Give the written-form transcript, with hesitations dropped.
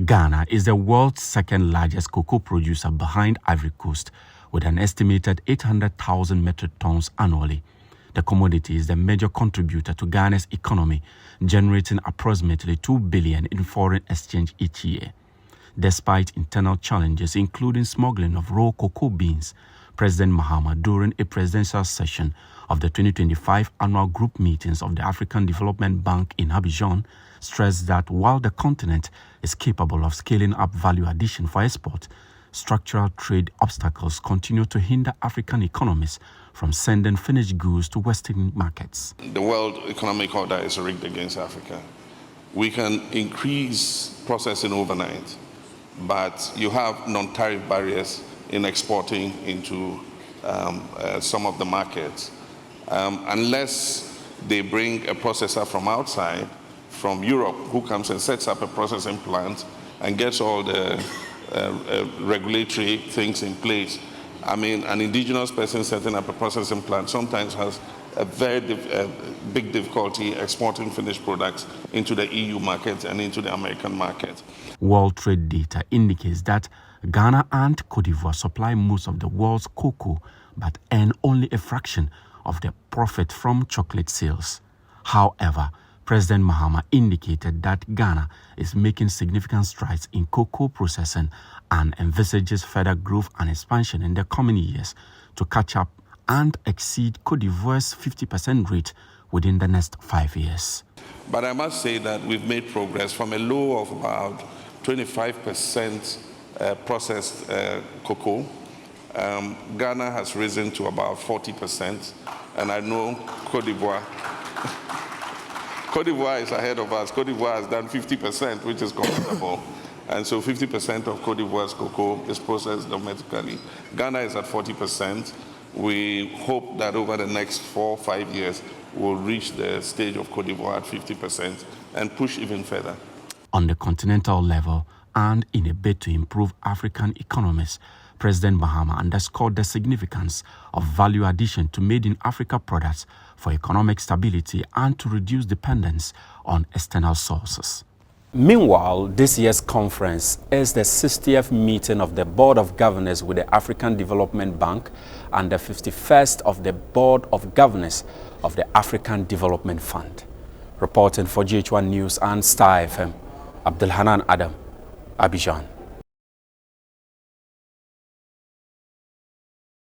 Ghana is the world's second largest cocoa producer behind Ivory Coast, with an estimated 800,000 metric tons annually. The commodity is the major contributor to Ghana's economy, generating approximately $2 billion in foreign exchange each year. Despite internal challenges, including smuggling of raw cocoa beans, President Mahama, during a presidential session of the 2025 annual group meetings of the African Development Bank in GHOne, stressed that while the continent is capable of scaling up value addition for export, structural trade obstacles continue to hinder African economies from sending finished goods to Western markets. The world economic order is rigged against Africa. We can increase processing overnight, but you have non-tariff barriers in exporting into some of the markets. Unless they bring a processor from outside, from Europe, who comes and sets up a processing plant and gets all the regulatory things in place. I mean, an indigenous person setting up a processing plant sometimes has a very big difficulty exporting finished products into the EU market and into the American market. World trade data indicates that Ghana and Côte d'Ivoire supply most of the world's cocoa, but earn only a fraction of the profit from chocolate sales. However, President Mahama indicated that Ghana is making significant strides in cocoa processing and envisages further growth and expansion in the coming years to catch up and exceed Côte d'Ivoire's 50% rate within the next 5 years. But I must say that we've made progress from a low of about 25% processed cocoa. Ghana has risen to about 40%, and I know Côte d'Ivoire is ahead of us. Côte d'Ivoire has done 50%, which is comfortable. And so 50% of Côte d'Ivoire's cocoa is processed domestically. Ghana is at 40%. We hope that over the next 4 or 5 years, we'll reach the stage of Côte d'Ivoire at 50% and push even further. On the continental level and in a bid to improve African economies, President Mahama underscored the significance of value addition to made-in-Africa products for economic stability and to reduce dependence on external sources. Meanwhile, this year's conference is the 60th meeting of the Board of Governors with the African Development Bank and the 51st of the Board of Governors of the African Development Fund. Reporting for GHOne News and Star FM, Abdul-Hanan Adam, Abidjan.